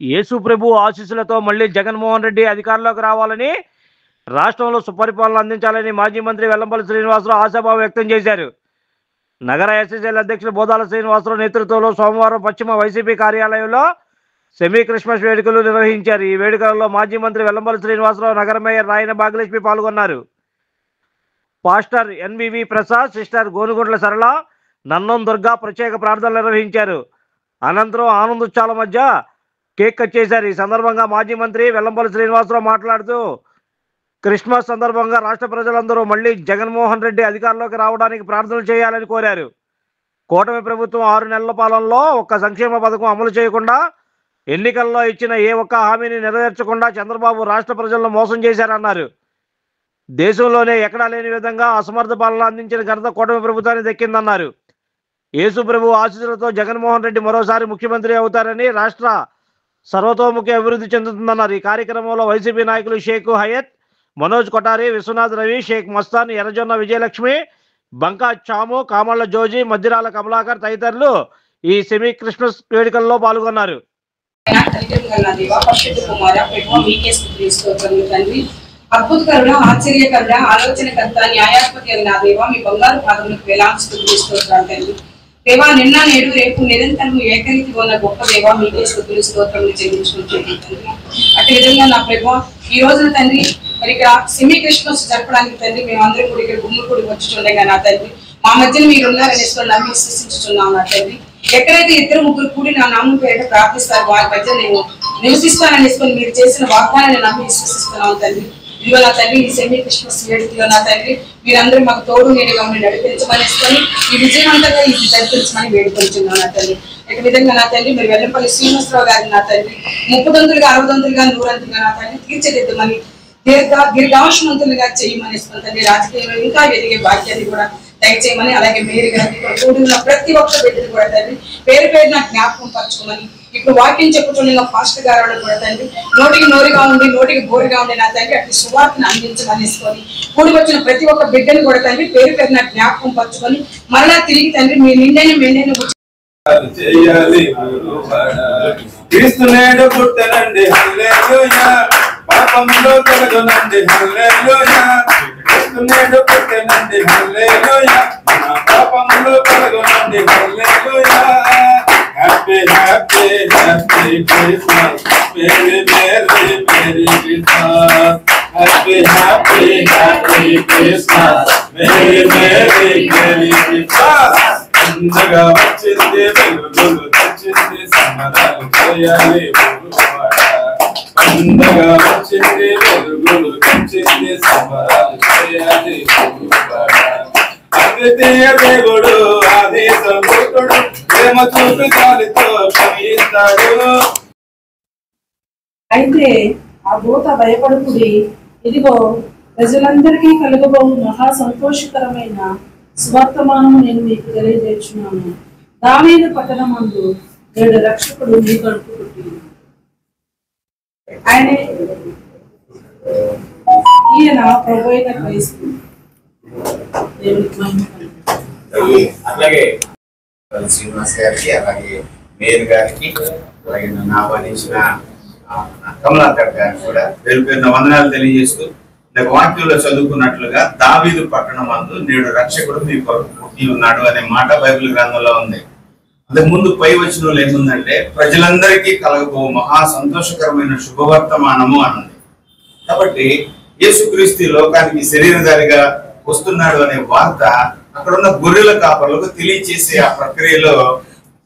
యేసు ప్రభు ఆశీస్సులతో మళ్ళీ జగన్మోహన్ రెడ్డి అధికారంలోకి రావాలని, రాష్ట్రంలో సుపరిపాలన అందించాలని మాజీ మంత్రి వెల్లంపల్లి శ్రీనివాసరావు ఆశాభావం వ్యక్తం చేశారు. నగర ఎస్ఎస్ఎల్ అధ్యక్షులు బోదాల శ్రీనివాసరావు నేతృత్వంలో సోమవారం పశ్చిమ వైసీపీ కార్యాలయంలో సెమీ క్రిస్మస్ వేడుకలు నిర్వహించారు. ఈ వేడుకలలో మాజీ మంత్రి వెల్లంపల్లి శ్రీనివాసరావు, నగర మేయర్ రాయన భాగ్యలక్ష్మి పాల్గొన్నారు. Pastor NVV Prasad, sister Gonuguntla సరళ, నన్నం దుర్గా ప్రత్యేక ప్రార్థనలు నిర్వహించారు. అనంతరం ఆనందోత్సవాల మధ్య కేక్ కట్ చేశారు. ఈ సందర్భంగా మాజీ మంత్రి వెల్లంపల్లి శ్రీనివాసరావు మాట్లాడుతూ, క్రిస్మస్ సందర్భంగా రాష్ట్ర ప్రజలందరూ మళ్ళీ జగన్మోహన్ రెడ్డి అధికారంలోకి రావడానికి ప్రార్థనలు చేయాలని కోరారు. కూటమి ప్రభుత్వం 6 నెలల పాలనలో ఒక్క సంక్షేమ పథకం అమలు చేయకుండా, ఎన్నికల్లో ఇచ్చిన ఏ ఒక్క హామీని నెరవేర్చకుండా చంద్రబాబు రాష్ట్ర ప్రజలను మోసం చేశారన్నారు. దేశంలోనే ఎక్కడా లేని విధంగా అసమర్థ పాలన అందించిన ఘనత కూటమి ప్రభుత్వానికి దక్కిందన్నారు. యేసు ప్రభు ఆశీస్సులతో జగన్మోహన్ రెడ్డి మరోసారి ముఖ్యమంత్రి అవుతారని, రాష్ట్ర సర్వతోముఖి అభివృద్ధి చెందుతుందన్నారు. ఈ కార్యక్రమంలో వైసీపీ నాయకులు షేక్ హయత్, మనోజ్ కొటారి, విశ్వనాథ్ రవి, షేక్ మస్తాన్, ఎర్రజొన్న విజయలక్ష్మి, బంకా చాము, కామళ్ళ జోజీ, మధ్యరాల కమలాకర్ తదితరులు ఈ సెమీ క్రిస్మస్ వేడుకల్లో పాల్గొన్నారు. అద్భుతకరుడ, ఆశ్చర్యకరుడ, ఆలోచనకర్త, న్యాయాధిపతి అయిన నా దేవా, మీ బంగారు పాదములకు వేలాది స్తుతులు స్తోత్రాలు తండ్రి. దేవా, నిన్న నేడు రేపు నిరంతరం ఏకరీతిగా ఉన్న గొప్ప దేవా, మీకే స్తుతులు స్తోత్రములు చెల్లించుకుంటుంది తండ్రి. అట్టి విధంగా నా ప్రభు ఈ రోజున తండ్రి మరి ఇక్కడ సెమీ క్రిస్మస్ జరపడానికి తండ్రి మేమందరం కూడా ఇక్కడ గుమ్ముడు కూడి వచ్చుచుండగా నా తండ్రి, మా మధ్యన మీరు ఉన్నారనేసుకొని నమ్మి విశ్వసించుచున్నాం నా తండ్రి. ఎక్కడైతే 2-3 కూడి నా నామం పేరిట ప్రార్థిస్తారు వారి మధ్య నేను నివసిస్తాననేసుకొని మీరు చేసిన వాగ్దానాన్ని నమ్మి విశ్వసిస్తున్నాను తండ్రి. ఇదిగో నా తండ్రి, ఈ సెమీ క్రిస్మస్ వేడుకలో నా తండ్రి మీరందరూ మాకు తోడు నేడుగా ఉండి నడిపించమనేసుకొని ఈ విజయవంతంగా ఇది జరిపించమని వేడుకొంచున్నాను నా తండ్రి. ఈ విధంగా నా తండ్రి మీరు వెల్లంపల్లి శ్రీనివాసరావు గారిని నా తండ్రి 30 దంతులుగా 60 దంతులుగా 100 దంతులుగా నా తండ్రి తీర్చిదిద్దమని, దీర్ఘాయుష్మంతులుగా చేయమనేసుకొని తండ్రి, రాజకీయంలో ఇంకా ఎదిగే భాగ్యాన్ని కూడా దయచేయమని, అలాగే మేరీ గారికి కూడి ఉన్న ప్రతి ఒక్క బిడ్డను కూడా తండ్రి పేరు పేరు నాకు జ్ఞాపకం పరచుకోమని, ఇప్పుడు వాక్యం చెప్పుచున్న ఫాస్ట్ గారు కూడా తండ్రి నోటికి నోరుగా ఉండి నోటికి బోరుగా ఉండి నా తండ్రి అట్టి సువార్తను అందించమనేసుకొని, కూడి వచ్చిన ప్రతి ఒక్క బిడ్డను కూడా తండ్రి పేరు పేరు నాకు జ్ఞాపకం పరచుకొని మరలా తిరిగి తండ్రి మీ నిండైన మెండైన పాపంలో కలగనండి హల్లెలూయా, నేడు పుట్టనండి హల్లెలూయా, పాపంలో కలగనండి hallelujah. Happy happy happy Christmas, merry merry merry Christmas. Happy happy happy Christmas, merry merry merry Christmas. పండగ వచ్చింది, వెలుగులు తెచ్చింది, సంబరాలు చేయాలి ఊరువాడ. పండగ వచ్చింది, వెలుగులు తెచ్చింది, సంబరాలు చేయాలి ఊరువాడ. అద్వితీయ దేవుడు, ఆది సంపూర్ణుడు, ప్రేమ చూపి జాలితో క్షమిస్తాడు. అయితే ఆ దూత భయపడుకుడి, ఇదిగో ప్రజలందరికీ కలుగబోవు మహా సంతోషకరమైన సువర్తమానము నేను మీకు తెలియజేస్తున్నాను. దావీదు పట్టణమందు నేడు రక్షకుడు మీ కడుపు పుట్టిండు. ఆయన ఈయన ప్రభు అయిన క్రీస్తు. అలాగే శ్రీనివాస్ గారికి, అలాగే మేయర్ గారికి, అలాగే నన్ను ఆహ్వానించిన కమలాకర్ గారికి కూడా పేరు పేరున వందనాలు తెలియజేస్తూ, నాకు వాక్యంలో చదువుకున్నట్లుగా దావీదు పట్టణమందు నేడు రక్షకుడు మీ కొరకు పుట్టి ఉన్నాడు అనే మాట బైబిల్ గ్రంథంలో ఉంది. అంతకు ముందు పై వచనంలో ఏముందంటే ప్రజలందరికీ కలగబో మహా సంతోషకరమైన శుభవర్తమానము అని ఉంది. కాబట్టి యేసుక్రీస్తు లోకానికి శరీరధారిగా వస్తున్నాడు అనే వార్త అక్కడ ఉన్న గొర్రెల కాపర్లకు తెలియచేసే ఆ ప్రక్రియలో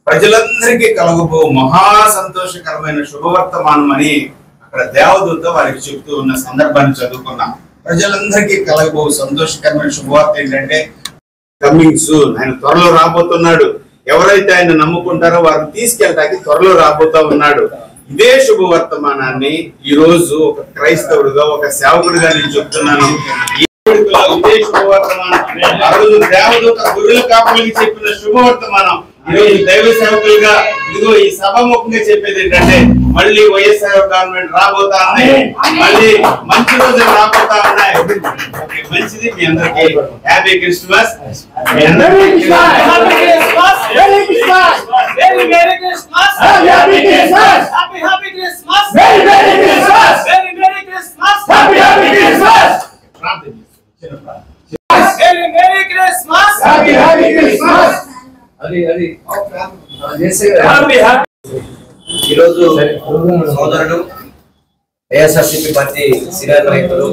ప్రజలందరికీ కలగబో మహా సంతోషకరమైన శుభవర్తమానం అని అక్కడ దేవదూత వారికి చెప్తూ ఉన్న సందర్భాన్ని చదువుకున్నాం. ప్రజలందరికీ కలగబో సంతోషకరమైన శుభవార్త ఏంటంటే కమింగ్ సూన్, ఆయన త్వరలో రాబోతున్నాడు. ఎవరైతే ఆయన నమ్ముకుంటారో వారిని తీసుకెళ్ళడానికి త్వరలో రాబోతా ఉన్నాడు. ఇదే శుభవర్తమానాన్ని ఈ రోజు ఒక క్రైస్తవుడుగా, ఒక సేవకుడిగా నేను చెప్తున్నాను. ఇదే శుభవర్తమానం ఆ రోజు దేవదూత గొర్రెల కాపులకి చెప్పిన శుభవర్తమానం ఈరోజు దైవ సేవకులుగా ఇదిగో ఈ సభాముఖంగా చెప్పేది ఏంటంటే మళ్ళీ వైఎస్ఆర్ గవర్నమెంట్ రాబోతా ఉన్నాయి, మళ్ళీ మంచి రోజులు రాబోతా ఉన్నాయి. మంచిది. మీ అందరికీ happy Christmas. Merry Christmas! Merry Christmas! Happy Christmas! Happy Christmas! Merry Merry Christmas. Merry Merry Christmas. Happy Happy Christmas. Merry Merry Christmas. Happy Happy Christmas. Happy Happy. ఈరోజు సోదరుడు వైఎస్ఆర్సీపీ పార్టీ సీనియర్ నాయకులు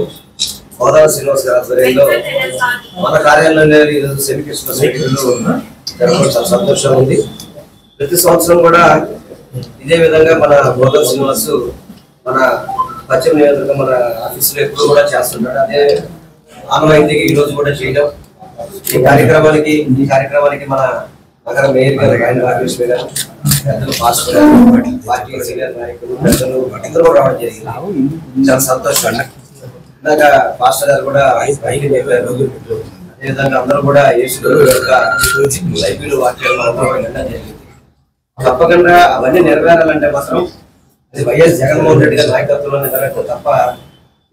గోదావరి శ్రీనివాస్ గారి ఆధ్వర్యంలో మన కార్యాలయంలో ఈరోజు సెమీ క్రిస్మస్ వేడుకలు జరగడం చాలా సంతోషంగా ఉంది. ప్రతి సంవత్సరం కూడా ఇదే విధంగా మన గోదావరి శ్రీనివాస్ మన పశ్చిమ నియోజకవర్గం మన ఆఫీసులో ఎప్పుడు కూడా చేస్తుంటాడు. అదే ఆనవాయితీకి ఈ రోజు కూడా చేయడం. ఈ కార్యక్రమానికి మన నగర మేయర్ గారు ఆయన రామకృష్ణ గారు, పెద్దలు పాస్టర్ గారు, పార్టీ సీనియర్ నాయకులు, పెద్దలు అందరూ కూడా రావడం జరిగింది. చాలా సంతోషం. ఇందాక పాస్టర్ గారు కూడా పైకి చెప్పారు. అదేవిధంగా అందరూ కూడా యేసు యొక్క బైబిల్ వాక్యాలు వినడం జరిగింది. తప్పకుండా అవన్నీ నెరవేరాలంటే మాత్రం అది వైఎస్ జగన్మోహన్ రెడ్డి గారి నాయకత్వంలో నెరవేర్చారు తప్ప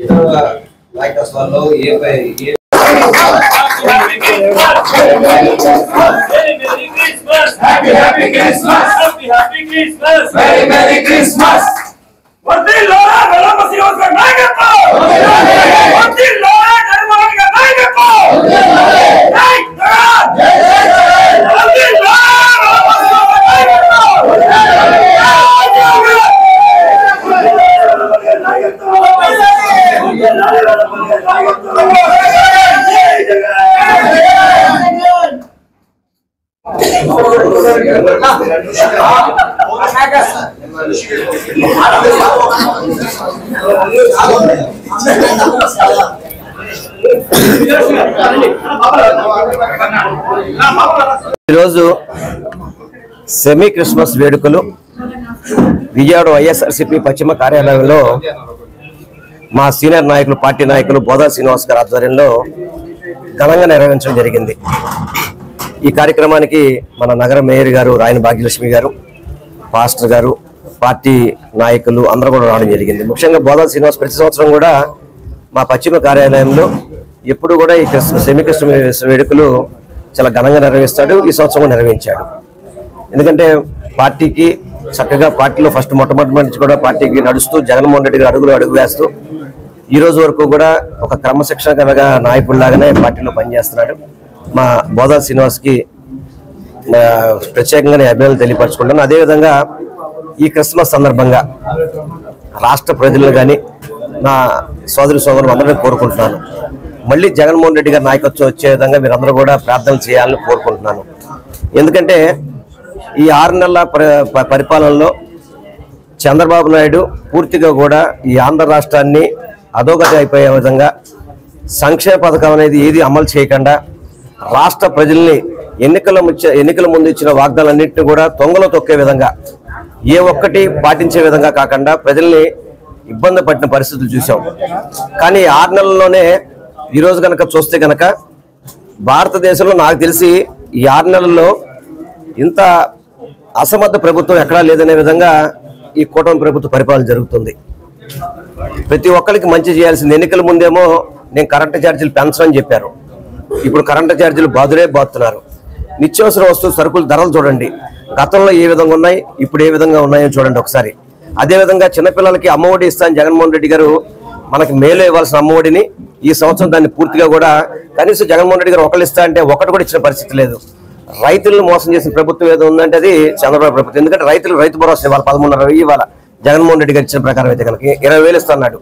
ఇతర నాయకత్వాల్లో Happy Christmas. Happy Happy Christmas. Happy Happy Christmas. Merry Merry Christmas. వర్ధిల్లారా వెలంబల Srinivas గారి నాయకత్వం. వర్ధిల్లారా జగన్మోహన్ గారి నాయకత్వం. జై జగన్. వర్ధిల్లారా వెలంబల ఈరోజు సెమీ క్రిస్మస్ వేడుకలు విజయవాడ వైఎస్ఆర్సీపీ పశ్చిమ కార్యాలయంలో మా సీనియర్ నాయకులు పార్టీ నాయకులు బోదా శ్రీనివాస్ గారి ఆధ్వర్యంలో ఘనంగా నిర్వహించడం జరిగింది. ఈ కార్యక్రమానికి మన నగర మేయర్ గారు రాయన భాగ్యలక్ష్మి గారు, పాస్టర్ గారు, పార్టీ నాయకులు అందరూ కూడా రావడం జరిగింది. ముఖ్యంగా బోదా శ్రీనివాస్ ప్రతి సంవత్సరం కూడా మా పశ్చిమ కార్యాలయంలో ఎప్పుడు కూడా ఈ సెమీ క్రిస్మస్ వేడుకలు చాలా ఘనంగా నిర్వహిస్తాడు. ఈ సంవత్సరం నిర్వహించాడు. ఎందుకంటే పార్టీకి చక్కగా పార్టీలో మొట్టమొదటి నుంచి కూడా పార్టీకి నడుస్తూ జగన్మోహన్ రెడ్డి గారు అడుగు వేస్తూ ఈ రోజు వరకు కూడా ఒక క్రమశిక్షణ కలగా నాయకుడిలాగానే పార్టీలో పనిచేస్తున్నాడు. మా బోదా శ్రీనివాస్కి ప్రత్యేకంగా నేను అభినందనలు తెలియపరచుకుంటాను. అదేవిధంగా ఈ క్రిస్మస్ సందర్భంగా రాష్ట్ర ప్రజలను కానీ నా సోదరులు అందరినీ కోరుకుంటున్నాను. మళ్ళీ జగన్మోహన్ రెడ్డి గారి నాయకత్వం వచ్చే విధంగా మీరందరూ కూడా ప్రార్థన చేయాలని కోరుకుంటున్నాను. ఎందుకంటే ఈ 6 నెలల పరిపాలనలో చంద్రబాబు నాయుడు పూర్తిగా కూడా ఈ ఆంధ్ర రాష్ట్రాన్ని అధోగతి అయిపోయే విధంగా సంక్షేమ పథకం అనేది ఏది అమలు చేయకుండా రాష్ట్ర ప్రజల్ని ఎన్నికల ముందు ఇచ్చిన వాగ్దానాలన్నింటినీ కూడా తొంగలో తొక్కే విధంగా ఏ ఒక్కటి పాటించే విధంగా కాకుండా ప్రజల్ని ఇబ్బంది పడిన పరిస్థితులు చూసాం. కానీ 6 నెలల్లోనే ఈరోజు కనుక చూస్తే కనుక భారతదేశంలో నాకు తెలిసి ఈ 6 నెలల్లో ఇంత అసమర్థ ప్రభుత్వం ఎక్కడా లేదనే విధంగా ఈ కూటమి ప్రభుత్వ పరిపాలన జరుగుతుంది. ప్రతి ఒక్కరికి మంచి చేయాల్సింది. ఎన్నికల ముందేమో నేను కరెంటు ఛార్జీలు పెంచని చెప్పారు. ఇప్పుడు కరెంటు ఛార్జీలు బాతున్నారు. నిత్యావసర వస్తువుల సరుకుల ధరలు చూడండి, గతంలో ఏ విధంగా ఉన్నాయి, ఇప్పుడు ఏ విధంగా ఉన్నాయో చూడండి ఒకసారి. అదేవిధంగా చిన్నపిల్లలకి అమ్మఒడి ఇస్తాను జగన్మోహన్ రెడ్డి గారు మనకి మేలు ఇవ్వాల్సిన అమ్మఒడిని ఈ సంవత్సరం దాన్ని పూర్తిగా కూడా కనీసం జగన్మోహన్ రెడ్డి గారు ఒకళ్ళు ఇస్తా అంటే ఒకటి కూడా ఇచ్చిన పరిస్థితి లేదు. రైతులను మోసం చేసిన ప్రభుత్వం ఏదో ఉందంటే అది చంద్రబాబు ప్రభుత్వం. ఎందుకంటే రైతు భరోసా ఇవ్వాలి 13,500 ఇవ్వాలి. జగన్మోహన్ రెడ్డి గారు ఇచ్చిన ప్రకారం అయితే కనుక 20,000 ఇస్తున్నాడు.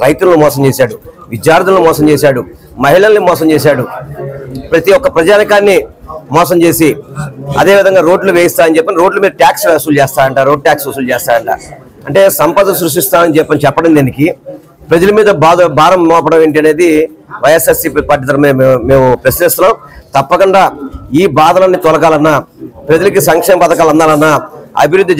రైతులను మోసం చేశాడు, విద్యార్థులను మోసం చేశాడు, మహిళల్ని మోసం చేశాడు, ప్రతి ఒక్క ప్రజానికాన్ని మోసం చేసి అదేవిధంగా రోడ్లు వేయిస్తా అని చెప్పి రోడ్ల మీద ట్యాక్స్ వసూలు చేస్తారంట, రోడ్ ట్యాక్స్ వసూలు చేస్తారంట. అంటే సంపద సృష్టిస్తామని చెప్పడం దీనికి ప్రజల మీద భారం మోపడం ఏంటి అనేది వైఎస్ఆర్సీపీ పార్టీ తరఫున మేము ప్రశ్నిస్తున్నాం. తప్పకుండా ఈ బాధలన్నీ తొలగాలన్నా, ప్రజలకి సంక్షేమ పథకాలు అందాలన్నా, అభివృద్ధి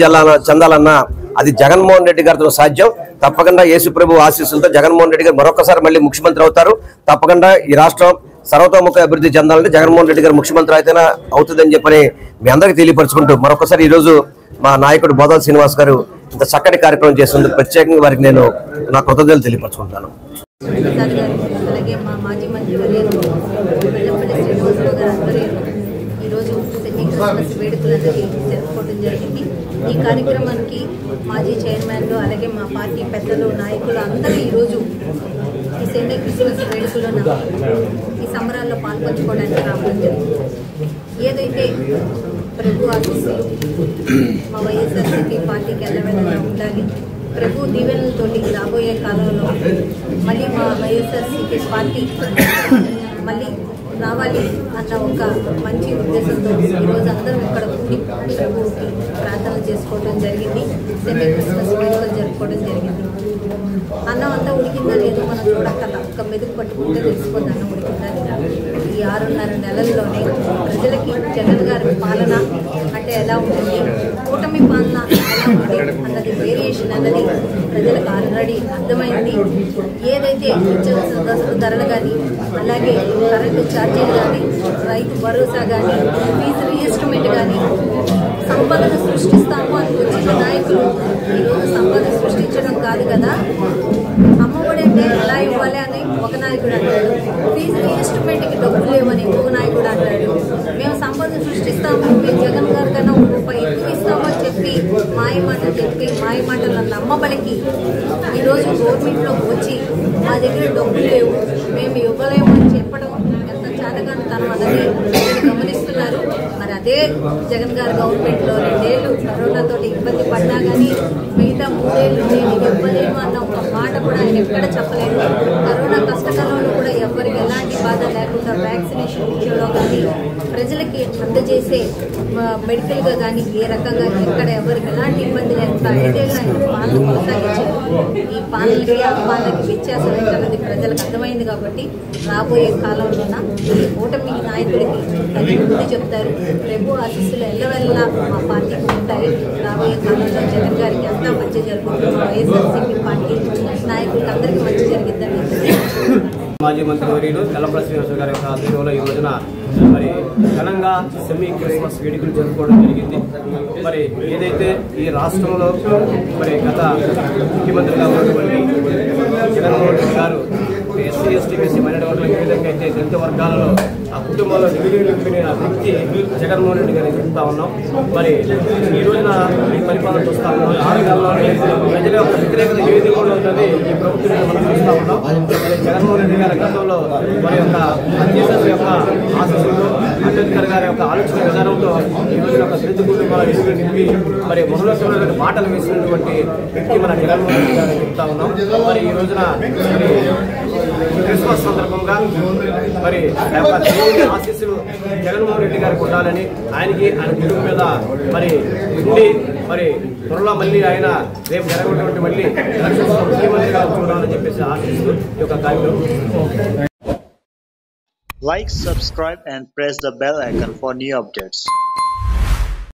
చెందాలన్నా అది జగన్మోహన్ రెడ్డి గారితో సాధ్యం. తప్పకుండా యేసుప్రభు ఆశీస్సులతో జగన్మోహన్ రెడ్డి గారు మరొకసారి మళ్ళీ ముఖ్యమంత్రి అవుతారు. తప్పకుండా ఈ రాష్ట్రం సర్వతోముఖ అభివృద్ధి చెందాలంటే జగన్మోహన్ రెడ్డి గారు ముఖ్యమంత్రి అయితేనే అవుతుందని చెప్పని మీ అందరికీ తెలియపరుచుకుంటూ మరొకసారి ఈరోజు మా నాయకుడు బోదా శ్రీనివాస్ గారు ఇంత చక్కటి కార్యక్రమం చేసినందుకు ప్రత్యేకంగా వారికి నేను నా కృతజ్ఞతలు తెలియపరుచుకుంటున్నాను. అలాగే మా మాజీ మంత్రి వర్యులు వెల్లంపల్లి శ్రీనివాసరావు గారు ఆధ్వర్యంలో ఈరోజు సెమీ క్రిస్మస్ వేడుకలు అనేది జరుపుకోవడం జరిగింది. ఈ కార్యక్రమానికి మాజీ చైర్మన్లు అలాగే మా పార్టీ పెద్దలు నాయకులు అందరూ ఈరోజు ఈ సెమీ క్రిస్మస్ వేడుకలో ఈ సంబరాల్లో పాల్పంచుకోవడానికి రావడం జరిగింది. ఏదైతే ప్రభు ఆశీస్సులు మా వైఎస్ఆర్సీపీ పార్టీకి ఎల్లవెల్లలా ఉండాలి, ప్రభు దీవెనలతోటి రాబోయే కాలంలో మళ్ళీ మా వైఎస్ఆర్సీపీ పార్టీ మళ్ళీ రావాలి అన్న ఒక మంచి ఉద్దేశంతో ఈరోజు అందరం ఇక్కడ కూడి ప్రభువుకి ప్రార్థన చేసుకోవడం జరిగింది. సెమీ క్రిస్మస్ వేడుకలు జరుపుకోవడం జరిగింది. అన్నం అంతా ఉడికిందా లేదు మనం చూడక్కల ఒక మెదుగు పట్టుకుంటే తెలిసిపోతుంది అన్నం ఉడికిందా లేదా. ఈ 6.5 నెలల్లోనే ప్రజలకి జగన్ గారి పాలన అంటే ఎలా ఉంటుంది, కూటమి పాలన ఎలా ఉంది అన్నది వేరియేషన్ అన్నది ప్రజలకు ఆల్రెడీ అర్థమైంది. ఏదైతే నిత్యావసర ధరలు కానీ అలాగే కరెంటు ఛార్జీలు కానీ రైతు భరోసా కానీ ఫీజు రీఎస్టిమేట్ కానీ సంపదను సృష్టిస్తాము అని వచ్చిన నాయకులు ఈరోజు సంపద సృష్టించడం కాదు కదా, అమ్మఒడి అంటే ఎలా ఇవ్వాలి అని ఒక నాయకుడు అంటాడు, ఫీజు రీఎస్టిమేట్కి డబ్బులు లేవని ఇంకొక నాయకుడు అంటాడు. మేము సంపద సృష్టిస్తాము, మేము జగన్ గారి కన్నా రూపాయి ఎక్కువ ఇస్తామని చెప్పి మాయమాటలు చెప్పి మాయమాటలు నమ్మబలికి ఈరోజు గవర్నమెంట్లోకి వచ్చి మా దగ్గర డబ్బులు లేవు మేము ఇవ్వలేము అని చెప్పడం ఎంత చేతగానితనం అన్నది గమనిస్తున్నారు. మరి అదే జగన్ గారి గవర్నమెంట్లో 2 ఏళ్ళు కరోనాతో ఇబ్బంది పడ్డా కానీ మిగతా 3 ఏళ్ళు నేను ఇవ్వలేము అన్న ఒక మాట కూడా ఆయన ఎక్కడ చెప్పలేదు. కరోనా కష్టకాలంలో కూడా ఎవరికి ఎలాంటి బాధ లేకుండా వ్యాక్సినేషన్ విషయంలో కానీ ప్రజలకి అందజేసే మెడికల్గా కానీ ఏ రకంగా ఎక్కడ ఎవరికి ఎలాంటి ఇబ్బంది లేకుండా 5 ఏళ్ళు ఆయన పాలన కొనసాగించారు. ఈ పాలనకి ఆ పాలనకి వ్యత్యాసం ఏంటన్నది ప్రజలకు అర్థమైంది. కాబట్టి రాబోయే కాలంలోన ఈ కూటమి నాయకుడికి తల్లి బుద్ధి చెప్తారు. ప్రభు ఆశీస్సులు ఎల్లవెల్లా మా పార్టీకి ఉంటాయి. రాబోయే కాలంలో జగన్ గారికి అంతా మంచి జరుగుతుంది. వైఎస్ఆర్సీపీ పార్టీ నాయకులకి అందరికీ మంచి జరిగిద్దని మాజీ మంత్రివర్యులు తెల్లపల్లి శ్రీనివాస గారి యొక్క ఆధ్వర్యంలో ఈ రోజున మరి ఘనంగా సెమీ క్రిస్మస్ వేడుకలు జరుపుకోవడం జరిగింది. మరి ఏదైతే ఈ రాష్ట్రంలో మరి గత ముఖ్యమంత్రిగా ఉన్నటువంటి జగన్మోహన్ రెడ్డి గారు ఎస్సీ ఎస్టీ బీసీ మైనారిటీ వర్గాలకు ఏ విధంగా అయితే దళిత వర్గాలలో ఆ కుటుంబంలో నిలిపిన వ్యక్తి జగన్మోహన్ రెడ్డి గారిని చెప్తా ఉన్నాం. మరి ఈ రోజున ఈ పరిపాలన చూస్తా ఉన్నాం. 6 నెలల్లో ప్రజల యొక్క వ్యతిరేకత ఏ విధంగా ఉన్నది ఈ ప్రభుత్వం మనం చూస్తా ఉన్నాం. మరి జగన్మోహన్ రెడ్డి గారి గతంలో మరి యొక్క అత్యవసర యొక్క ఆశీస్సులు అంబేద్కర్ గారి యొక్క ఆలోచన విధానంతో ఈ రోజున ఒక దళిత కుటుంబాల ఎదురు నింపి మరి మహోన్నతమైన మాటలు వేసినటువంటి వ్యక్తి మన జగన్మోహన్ రెడ్డి గారిని చెప్తా ఉన్నాం. మరి ఈ రోజున క్రిస్మస్ సందర్భంగా మరి దేవుని ఆశీస్సులు జగన్మోహన్ రెడ్డి గారికి ఉండాలని ఆయనకి ఆయన కుటుంబం మీద మరి ఉండి మరి త్వరలో మళ్ళీ ఆయన రేపు జరగటువంటి మళ్ళీ ముఖ్యమంత్రిగా చూడాలని చెప్పేసి ఆశిస్తూ ఈ యొక్క కార్యక్రమం. Like, subscribe and press the bell icon for new updates.